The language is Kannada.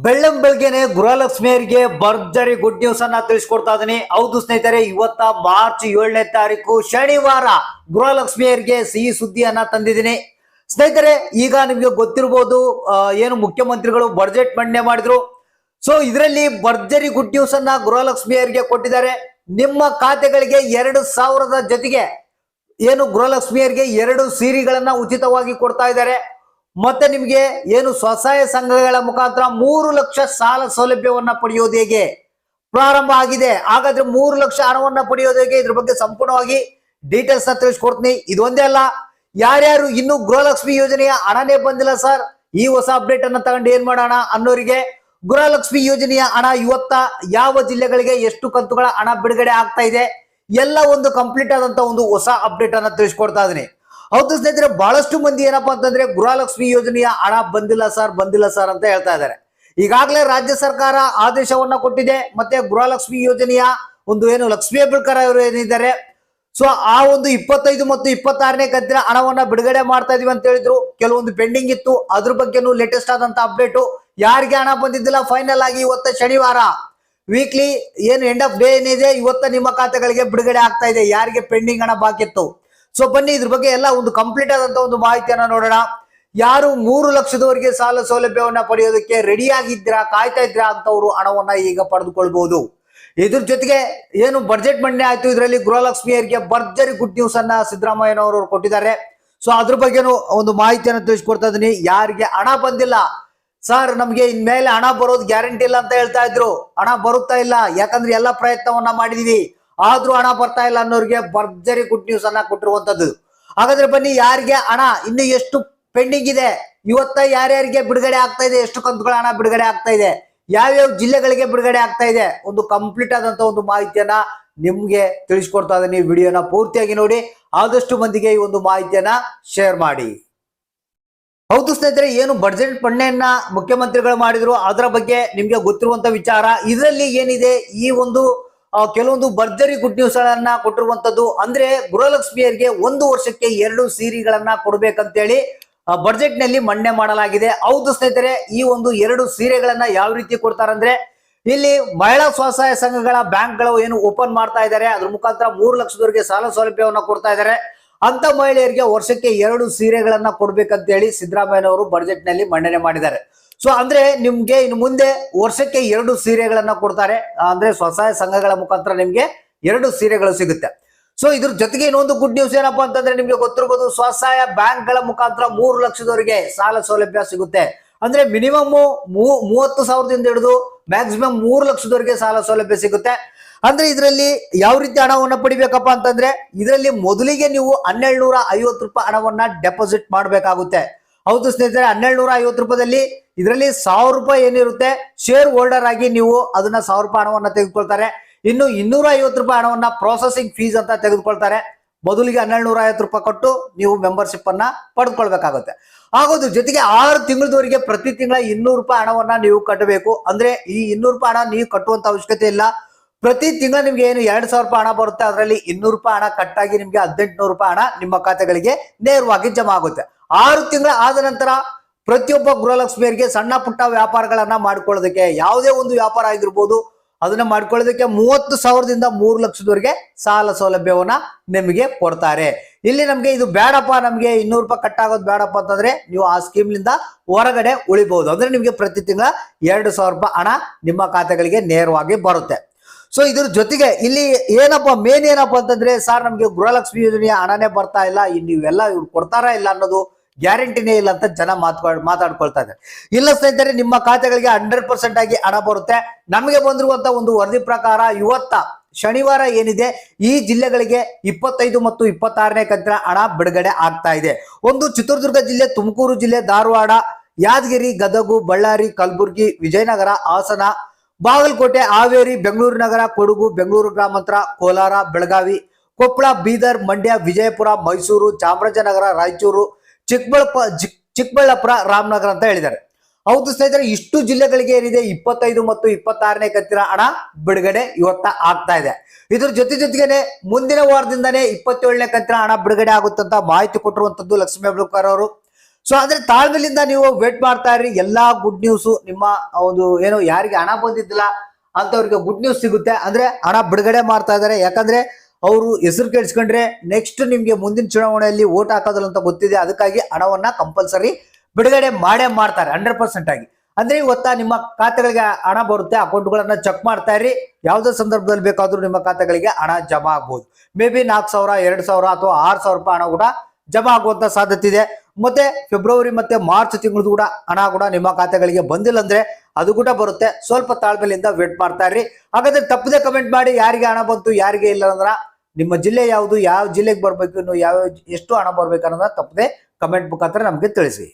ಬೆಳ್ಳಂಬೆಳಗ್ಗೆನೆ ಗೃಹಲಕ್ಷ್ಮಿಯರಿಗೆ ಭರ್ಜರಿ ಗುಡ್ ನ್ಯೂಸ್ ಅನ್ನ ತಿಳಿಸ್ಕೊಡ್ತಾ ಇದೀನಿ. ಹೌದು ಸ್ನೇಹಿತರೆ, ಇವತ್ತ ಮಾರ್ಚ್ 7ನೇ ತಾರೀಕು ಶನಿವಾರ ಗೃಹಲಕ್ಷ್ಮಿಯರಿಗೆ ಸಿಹಿ ಸುದ್ದಿಯನ್ನ ತಂದಿದ್ದೀನಿ. ಸ್ನೇಹಿತರೆ, ಈಗ ನಿಮ್ಗೆ ಗೊತ್ತಿರಬಹುದು, ಏನು ಮುಖ್ಯಮಂತ್ರಿಗಳು ಬಜೆಟ್ ಮಂಡನೆ ಮಾಡಿದ್ರು. ಸೊ ಇದರಲ್ಲಿ ಭರ್ಜರಿ ಗುಡ್ ನ್ಯೂಸ್ ಅನ್ನ ಗೃಹಲಕ್ಷ್ಮಿಯರಿಗೆ ಕೊಟ್ಟಿದ್ದಾರೆ. ನಿಮ್ಮ ಖಾತೆಗಳಿಗೆ 2,000 ಜೊತೆಗೆ ಏನು ಗೃಹಲಕ್ಷ್ಮಿಯರಿಗೆ 2 ಸೀರೆಗಳನ್ನ ಉಚಿತವಾಗಿ ಕೊಡ್ತಾ ಇದ್ದಾರೆ. ಮತ್ತೆ ನಿಮಗೆ ಏನು ಸ್ವಸಹಾಯ ಸಂಘಗಳ ಮುಖಾಂತರ 3 ಲಕ್ಷ ಸಾಲ ಸೌಲಭ್ಯವನ್ನ ಪಡೆಯೋದು ಹೇಗೆ ಪ್ರಾರಂಭ ಆಗಿದೆ. ಹಾಗಾದ್ರೆ 3 ಲಕ್ಷ ಹಣವನ್ನ ಪಡೆಯೋದು ಹೇಗೆ, ಇದ್ರ ಬಗ್ಗೆ ಸಂಪೂರ್ಣವಾಗಿ ಡೀಟೇಲ್ಸ್ ನ ತಿಳಿಸ್ಕೊಡ್ತೀನಿ. ಇದೊಂದೇ ಅಲ್ಲ, ಯಾರ್ಯಾರು ಇನ್ನು ಗೃಹಲಕ್ಷ್ಮಿ ಯೋಜನೆಯ ಹಣನೇ ಬಂದಿಲ್ಲ ಸರ್, ಈ ಹೊಸ ಅಪ್ಡೇಟ್ ಅನ್ನ ತಗೊಂಡು ಏನ್ ಮಾಡೋಣ ಅನ್ನೋರಿಗೆ ಗೃಹಲಕ್ಷ್ಮಿ ಯೋಜನೆಯ ಹಣ ಇವತ್ತ ಯಾವ ಜಿಲ್ಲೆಗಳಿಗೆ ಎಷ್ಟು ಕಂತುಗಳ ಹಣ ಬಿಡುಗಡೆ ಆಗ್ತಾ ಇದೆ, ಎಲ್ಲ ಒಂದು ಕಂಪ್ಲೀಟ್ ಆದಂತ ಒಂದು ಹೊಸ ಅಪ್ಡೇಟ್ ಅನ್ನ ತಿಳಿಸ್ಕೊಡ್ತಾ ಇದೀನಿ. ಹೌದು ಸ್ನೇಹಿತರೆ, ಬಹಳಷ್ಟು ಮಂದಿ ಏನಪ್ಪಾ ಅಂತಂದ್ರೆ ಗೃಹಲಕ್ಷ್ಮಿ ಯೋಜನೆಯ ಹಣ ಬಂದಿಲ್ಲ ಸರ್ ಅಂತ ಹೇಳ್ತಾ ಇದ್ದಾರೆ. ಈಗಾಗಲೇ ರಾಜ್ಯ ಸರ್ಕಾರ ಆದೇಶವನ್ನ ಕೊಟ್ಟಿದೆ. ಮತ್ತೆ ಗೃಹಲಕ್ಷ್ಮಿ ಯೋಜನೆಯ ಒಂದು ಏನು ಲಕ್ಷ್ಮೀ ಹೆಬ್ಬಾಳ್ಕರ್ ಅವರು ಏನಿದ್ದಾರೆ, ಸೊ ಆ ಒಂದು 25 ಮತ್ತು 26ನೇ ಕಂತಿನ ಹಣವನ್ನ ಬಿಡುಗಡೆ ಮಾಡ್ತಾ ಇದೀವಿ ಅಂತ ಹೇಳಿದ್ರು. ಕೆಲವೊಂದು ಪೆಂಡಿಂಗ್ ಇತ್ತು, ಅದ್ರ ಬಗ್ಗೆನೂ ಲೇಟೆಸ್ಟ್ ಆದಂತ ಅಪ್ಡೇಟ್. ಯಾರಿಗೆ ಹಣ ಬಂದಿದ್ದಿಲ್ಲ ಫೈನಲ್ ಆಗಿ ಇವತ್ತ ಶನಿವಾರ ವೀಕ್ಲಿ ಏನು ಎಂಡ್ ಆಫ್ ಡೇ ಏನಿದೆ, ಇವತ್ತ ನಿಮ್ಮ ಖಾತೆಗಳಿಗೆ ಬಿಡುಗಡೆ ಆಗ್ತಾ ಇದೆ, ಯಾರಿಗೆ ಪೆಂಡಿಂಗ್ ಹಣ ಬಾಕಿತ್ತು. ಸೊ ಬನ್ನಿ ಇದ್ರ ಬಗ್ಗೆ ಎಲ್ಲ ಒಂದು ಕಂಪ್ಲೀಟ್ ಆದಂತ ಒಂದು ಮಾಹಿತಿಯನ್ನ ನೋಡೋಣ. ಯಾರು 3 ಲಕ್ಷದವರೆಗೆ ಸಾಲ ಸೌಲಭ್ಯವನ್ನ ಪಡೆಯೋದಕ್ಕೆ ರೆಡಿ ಆಗಿದ್ದೀರಾ, ಕಾಯ್ತಾ ಇದ್ದೀರಾ ಅಂತವ್ರು ಹಣವನ್ನ ಈಗ ಪಡೆದುಕೊಳ್ಬಹುದು. ಇದ್ರ ಜೊತೆಗೆ ಏನು ಬಜೆಟ್ ಮಂಡನೆ ಆಯ್ತು, ಇದರಲ್ಲಿ ಗೃಹಲಕ್ಷ್ಮಿಯರಿಗೆ ಭರ್ಜರಿ ಗುಡ್ ನ್ಯೂಸ್ ಅನ್ನ ಸಿದ್ದರಾಮಯ್ಯನವರು ಕೊಟ್ಟಿದ್ದಾರೆ. ಸೊ ಅದ್ರ ಬಗ್ಗೆನೂ ಒಂದು ಮಾಹಿತಿಯನ್ನು ತಿಳಿಸ್ಕೊಡ್ತಾ ಇದೀನಿ. ಯಾರಿಗೆ ಹಣ ಬಂದಿಲ್ಲ ಸರ್, ನಮ್ಗೆ ಇನ್ಮೇಲೆ ಹಣ ಬರೋದು ಗ್ಯಾರಂಟಿ ಇಲ್ಲ ಅಂತ ಹೇಳ್ತಾ ಇದ್ರು, ಹಣ ಬರುತ್ತಾ ಇಲ್ಲ, ಯಾಕಂದ್ರೆ ಎಲ್ಲ ಪ್ರಯತ್ನವನ್ನ ಮಾಡಿದೀವಿ ಆದ್ರೂ ಹಣ ಬರ್ತಾ ಇಲ್ಲ ಅನ್ನೋರಿಗೆ ಭರ್ಜರಿ ಗುಡ್ ನ್ಯೂಸ್ ಅನ್ನ ಕೊಟ್ಟಿರುವಂತದ್ದು. ಹಾಗಾದ್ರೆ ಬನ್ನಿ, ಯಾರಿಗೆ ಹಣ ಇನ್ನು ಎಷ್ಟು ಪೆಂಡಿಂಗ್ ಇದೆ, ಇವತ್ತ ಯಾರ್ಯಾರಿಗೆ ಬಿಡುಗಡೆ ಆಗ್ತಾ ಇದೆ, ಎಷ್ಟು ಕಂತುಗಳ ಹಣ ಬಿಡುಗಡೆ ಆಗ್ತಾ ಇದೆ, ಯಾವ್ಯಾವ ಜಿಲ್ಲೆಗಳಿಗೆ ಬಿಡುಗಡೆ ಆಗ್ತಾ ಇದೆ, ಒಂದು ಕಂಪ್ಲೀಟ್ ಆದಂತ ಒಂದು ಮಾಹಿತಿಯನ್ನ ನಿಮ್ಗೆ ತಿಳಿಸ್ಕೊಡ್ತಾ ಇದೀನಿ. ವಿಡಿಯೋನ ಪೂರ್ತಿಯಾಗಿ ನೋಡಿ, ಆದಷ್ಟು ಮಂದಿಗೆ ಈ ಒಂದು ಮಾಹಿತಿಯನ್ನ ಶೇರ್ ಮಾಡಿ. ಹೌದು ಸ್ನೇಹಿತರೆ, ಏನು ಬಜೆಟ್ ಮಂಡನೆಯನ್ನ ಮುಖ್ಯಮಂತ್ರಿಗಳು ಮಾಡಿದ್ರು ಅದರ ಬಗ್ಗೆ ನಿಮ್ಗೆ ಗೊತ್ತಿರುವಂತ ವಿಚಾರ. ಇದರಲ್ಲಿ ಏನಿದೆ, ಈ ಒಂದು ಕೆಲವೊಂದು ಭರ್ಜರಿ ಗುಡ್ ನ್ಯೂಸ್ ಗಳನ್ನ ಕೊಟ್ಟಿರುವಂತದ್ದು. ಅಂದ್ರೆ ಗೃಹಲಕ್ಷ್ಮಿಯರಿಗೆ 1 ವರ್ಷಕ್ಕೆ 2 ಸೀರೆಗಳನ್ನ ಕೊಡ್ಬೇಕಂತೇಳಿ ಬಜೆಟ್ ನಲ್ಲಿ ಮಂಡನೆ ಮಾಡಲಾಗಿದೆ. ಹೌದು ಸ್ನೇಹಿತರೆ, ಈ ಒಂದು 2 ಸೀರೆಗಳನ್ನ ಯಾವ ರೀತಿ ಕೊಡ್ತಾರಂದ್ರೆ, ಇಲ್ಲಿ ಮಹಿಳಾ ಸ್ವಸಹಾಯ ಸಂಘಗಳ ಬ್ಯಾಂಕ್ಗಳು ಏನು ಓಪನ್ ಮಾಡ್ತಾ ಇದ್ದಾರೆ, ಅದ್ರ ಮುಖಾಂತರ 3 ಲಕ್ಷದವರೆಗೆ ಸಾಲ ಸೌಲಭ್ಯವನ್ನ ಕೊಡ್ತಾ ಇದ್ದಾರೆ. ಅಂತ ಮಹಿಳೆಯರಿಗೆ ವರ್ಷಕ್ಕೆ 2 ಸೀರೆಗಳನ್ನ ಕೊಡ್ಬೇಕಂತೇಳಿ ಸಿದ್ದರಾಮಯ್ಯನವರು ಬಜೆಟ್ ನಲ್ಲಿ ಮಂಡನೆ ಮಾಡಿದ್ದಾರೆ. ಸೊ ಅಂದ್ರೆ ನಿಮ್ಗೆ ಇನ್ನು ಮುಂದೆ ವರ್ಷಕ್ಕೆ 2 ಸೀರೆಗಳನ್ನ ಕೊಡ್ತಾರೆ. ಅಂದ್ರೆ ಸ್ವಸಹಾಯ ಸಂಘಗಳ ಮುಖಾಂತರ ನಿಮ್ಗೆ 2 ಸೀರೆಗಳು ಸಿಗುತ್ತೆ. ಸೊ ಇದ್ರ ಜೊತೆಗೆ ಇನ್ನೊಂದು ಗುಡ್ ನ್ಯೂಸ್ ಏನಪ್ಪಾ ಅಂತಂದ್ರೆ, ನಿಮ್ಗೆ ಗೊತ್ತಿರಬಹುದು, ಸ್ವಸಹಾಯ ಬ್ಯಾಂಕ್ ಗಳ ಮುಖಾಂತರ 3 ಲಕ್ಷದವರೆಗೆ ಸಾಲ ಸೌಲಭ್ಯ ಸಿಗುತ್ತೆ. ಅಂದ್ರೆ ಮಿನಿಮಮ್ 30,000ದಿಂದ ಹಿಡಿದು ಮ್ಯಾಕ್ಸಿಮಮ್ 3 ಲಕ್ಷದವರೆಗೆ ಸಾಲ ಸೌಲಭ್ಯ ಸಿಗುತ್ತೆ. ಅಂದ್ರೆ ಇದರಲ್ಲಿ ಯಾವ ರೀತಿ ಹಣವನ್ನ ಪಡಿಬೇಕಪ್ಪ ಅಂತಂದ್ರೆ, ಇದರಲ್ಲಿ ಮೊದಲಿಗೆ ನೀವು 1,250 ರೂಪಾಯಿ ಹಣವನ್ನ ಡೆಪಾಸಿಟ್ ಮಾಡಬೇಕಾಗುತ್ತೆ. ಹೌದು ಸ್ನೇಹಿತರೆ, 1,250 ರೂಪಾಯಿದಲ್ಲಿ ಇದರಲ್ಲಿ 1,000 ರೂಪಾಯಿ ಏನಿರುತ್ತೆ, ಶೇರ್ ಹೋಲ್ಡರ್ ಆಗಿ ನೀವು ಅದನ್ನ 1,000 ರೂಪಾಯಿ ಹಣವನ್ನ ತೆಗೆದುಕೊಳ್ತಾರೆ. ಇನ್ನು 250 ರೂಪಾಯಿ ಹಣವನ್ನ ಪ್ರೊಸೆಸಿಂಗ್ ಫೀಸ್ ಅಂತ ತೆಗೆದುಕೊಳ್ತಾರೆ. ಮೊದಲಿಗೆ 1,250 ರೂಪಾಯಿ ಕೊಟ್ಟು ನೀವು ಮೆಂಬರ್ಶಿಪ್ ಅನ್ನ ಪಡೆದುಕೊಳ್ಬೇಕಾಗುತ್ತೆ. ಆಗೋದು ಜೊತೆಗೆ 6 ತಿಂಗಳವರೆಗೆ ಪ್ರತಿ ತಿಂಗಳ 200 ರೂಪಾಯಿ ಹಣವನ್ನ ನೀವು ಕಟ್ಟಬೇಕು. ಅಂದ್ರೆ ಈ 200 ರೂಪಾಯಿ ಹಣ ನೀವು ಕಟ್ಟುವಂತ ಅವಶ್ಯಕತೆ ಇಲ್ಲ. ಪ್ರತಿ ತಿಂಗಳ ನಿಮ್ಗೆ ಏನು 2,000 ರೂಪಾಯಿ ಹಣ ಬರುತ್ತೆ, ಅದರಲ್ಲಿ 200 ರೂಪಾಯಿ ಹಣ ಕಟ್ಟಾಗಿ ನಿಮ್ಗೆ 1,800 ರೂಪಾಯಿ ಹಣ ನಿಮ್ಮ ಖಾತೆಗಳಿಗೆ ನೇರವಾಗಿ ಜಮಾ ಆಗುತ್ತೆ. 6 ತಿಂಗಳ ಆದ ನಂತರ ಪ್ರತಿಯೊಬ್ಬ ಗೃಹಲಕ್ಷ್ಮಿಯರಿಗೆ ಸಣ್ಣ ಪುಟ್ಟ ವ್ಯಾಪಾರಗಳನ್ನ ಮಾಡ್ಕೊಳ್ಳೋದಕ್ಕೆ, ಯಾವುದೇ ಒಂದು ವ್ಯಾಪಾರ ಆಗಿರ್ಬೋದು, ಅದನ್ನ ಮಾಡ್ಕೊಳ್ಳೋದಕ್ಕೆ 30,000ದಿಂದ 3 ಲಕ್ಷದವರೆಗೆ ಸಾಲ ಸೌಲಭ್ಯವನ್ನ ನಿಮಗೆ ಕೊಡ್ತಾರೆ. ಇಲ್ಲಿ ನಮ್ಗೆ ಇದು ಬೇಡಪ್ಪ, ನಮ್ಗೆ 200 ರೂಪಾಯಿ ಕಟ್ಟಾಗೋದು ಬೇಡಪ್ಪ ಅಂತಂದ್ರೆ ನೀವು ಆ ಸ್ಕೀಮ್ನಿಂದ ಹೊರಗಡೆ ಉಳಿಬಹುದು. ಅಂದ್ರೆ ನಿಮ್ಗೆ ಪ್ರತಿ ತಿಂಗಳ 2,000 ರೂಪಾಯಿ ಹಣ ನಿಮ್ಮ ಖಾತೆಗಳಿಗೆ ನೇರವಾಗಿ ಬರುತ್ತೆ. ಸೊ ಇದ್ರ ಜೊತೆಗೆ ಇಲ್ಲಿ ಮೇನ್ ಏನಪ್ಪಾ ಅಂತಂದ್ರೆ, ಸರ್ ನಮ್ಗೆ ಗೃಹಲಕ್ಷ್ಮಿ ಯೋಜನೆಯ ಹಣನೇ ಬರ್ತಾ ಇಲ್ಲ, ನೀವೆಲ್ಲ ಇವ್ರು ಕೊಡ್ತಾರಾ ಇಲ್ಲ ಅನ್ನೋದು ಗ್ಯಾರಂಟಿನೇ ಇಲ್ಲ ಅಂತ ಜನ ಮಾತಾಡ್ಕೊಳ್ತಾ ಇದ್ದಾರೆ. ಇಲ್ಲ ಸ್ನೇಹಿತರೆ, ನಿಮ್ಮ ಖಾತೆಗಳಿಗೆ 100% ಆಗಿ ಹಣ ಬರುತ್ತೆ. ನಮಗೆ ಬಂದಿರುವಂತ ಒಂದು ವರದಿ ಪ್ರಕಾರ ಇವತ್ತ ಶನಿವಾರ ಏನಿದೆ, ಈ ಜಿಲ್ಲೆಗಳಿಗೆ 25 ಮತ್ತು 26ನೇ ಕಂತಿನ ಹಣ ಬಿಡುಗಡೆ ಆಗ್ತಾ ಇದೆ. ಒಂದು ಚಿತ್ರದುರ್ಗ ಜಿಲ್ಲೆ, ತುಮಕೂರು ಜಿಲ್ಲೆ, ಧಾರವಾಡ, ಯಾದಗಿರಿ, ಗದಗು, ಬಳ್ಳಾರಿ, ಕಲಬುರಗಿ, ವಿಜಯನಗರ, ಹಾಸನ, ಬಾಗಲಕೋಟೆ, ಹಾವೇರಿ, ಬೆಂಗಳೂರು ನಗರ, ಕೊಡಗು, ಬೆಂಗಳೂರು ಗ್ರಾಮಾಂತರ, ಕೋಲಾರ, ಬೆಳಗಾವಿ, ಕೊಪ್ಪಳ, ಬೀದರ್, ಮಂಡ್ಯ, ವಿಜಯಪುರ, ಮೈಸೂರು, ಚಾಮರಾಜನಗರ, ರಾಯಚೂರು, ಚಿಕ್ಕಬಳ್ಳಾಪುರ, ರಾಮನಗರ ಅಂತ ಹೇಳಿದ್ದಾರೆ. ಹೌದು ಸ್ನೇಹಿತರೆ, ಇಷ್ಟು ಜಿಲ್ಲೆಗಳಿಗೆ ಏನಿದೆ 25 ಮತ್ತು 26ನೇ ಕಂತಿನ ಹಣ ಬಿಡುಗಡೆ ಇವತ್ತ ಆಗ್ತಾ ಇದೆ. ಇದ್ರ ಜೊತೆಗೇನೆ ಮುಂದಿನ ವಾರದಿಂದಾನೇ 27ನೇ ಕಂತಿನ ಹಣ ಬಿಡುಗಡೆ ಆಗುತ್ತಂತ ಮಾಹಿತಿ ಕೊಟ್ಟಿರುವಂತದ್ದು ಲಕ್ಷ್ಮೀ ಹೆಬ್ಬಾಳ್ಕರ್ ಅವರು. ಸೊ ಆದ್ರೆ ತಾಳ್ಮೆಲಿಂದ ನೀವು ವೇಟ್ ಮಾಡ್ತಾ ಇರಿ, ಎಲ್ಲಾ ಗುಡ್ ನ್ಯೂಸ್ ನಿಮ್ಮ ಒಂದು ಏನು ಯಾರಿಗೆ ಹಣ ಬಂದಿದ್ದಿಲ್ಲ ಅಂತವ್ರಿಗೆ ಗುಡ್ ನ್ಯೂಸ್ ಸಿಗುತ್ತೆ. ಅಂದ್ರೆ ಹಣ ಬಿಡುಗಡೆ ಮಾಡ್ತಾ ಇದಾರೆ. ಯಾಕಂದ್ರೆ ಅವರು ಹೆಸರು ಕೇಳಿಸ್ಕೊಂಡ್ರೆ ನೆಕ್ಸ್ಟ್ ನಿಮ್ಗೆ ಮುಂದಿನ ಚುನಾವಣೆಯಲ್ಲಿ ವೋಟ್ ಹಾಕೋದಿಲ್ಲ ಅಂತ ಗೊತ್ತಿದೆ. ಅದಕ್ಕಾಗಿ ಹಣವನ್ನ ಕಂಪಲ್ಸರಿ ಬಿಡುಗಡೆ ಮಾಡೇ ಮಾಡ್ತಾರೆ 100% ಆಗಿ. ಅಂದ್ರೆ ಇವತ್ತ ನಿಮ್ಮ ಖಾತೆಗಳಿಗೆ ಹಣ ಬರುತ್ತೆ, ಅಕೌಂಟ್ಗಳನ್ನ ಚೆಕ್ ಮಾಡ್ತಾ ಇರಿ. ಯಾವುದೇ ಸಂದರ್ಭದಲ್ಲಿ ಬೇಕಾದ್ರೂ ನಿಮ್ಮ ಖಾತೆಗಳಿಗೆ ಹಣ ಜಮಾ ಆಗ್ಬೋದು. ಮೇ ಬಿ 4,000, 2,000 ಅಥವಾ 6,000 ರೂಪಾಯಿ ಹಣ ಕೂಡ ಜಮಾ ಆಗುವಂತ ಸಾಧ್ಯತೆ ಇದೆ. ಮತ್ತೆ ಫೆಬ್ರವರಿ ಮತ್ತೆ ಮಾರ್ಚ್ ತಿಂಗಳದ್ದು ಕೂಡ ಹಣ ಕೂಡ ನಿಮ್ಮ ಖಾತೆಗಳಿಗೆ ಬಂದಿಲ್ಲ ಅಂದ್ರೆ ಅದು ಕೂಡ ಬರುತ್ತೆ. ಸ್ವಲ್ಪ ತಾಳ್ಮೆಯಿಂದ ವೇಟ್ ಮಾಡ್ತಾ ಇರಿ. ಹಾಗಾದ್ರೆ ತಪ್ಪದೆ ಕಮೆಂಟ್ ಮಾಡಿ ಯಾರಿಗೆ ಹಣ ಬಂತು ಯಾರಿಗೆ ಇಲ್ಲ ಅಂದ್ರ, ನಿಮ್ಮ ಜಿಲ್ಲೆ ಯಾವುದು, ಯಾವ ಜಿಲ್ಲೆಗೆ ಬರ್ಬೇಕು, ಇನ್ನು ಯಾವ ಎಷ್ಟು ಹಣ ಬರ್ಬೇಕು ಅನ್ನೋದನ್ನ ತಪ್ಪದೆ ಕಮೆಂಟ್ ಮುಖಾಂತರ ನಮ್ಗೆ ತಿಳಿಸಿ.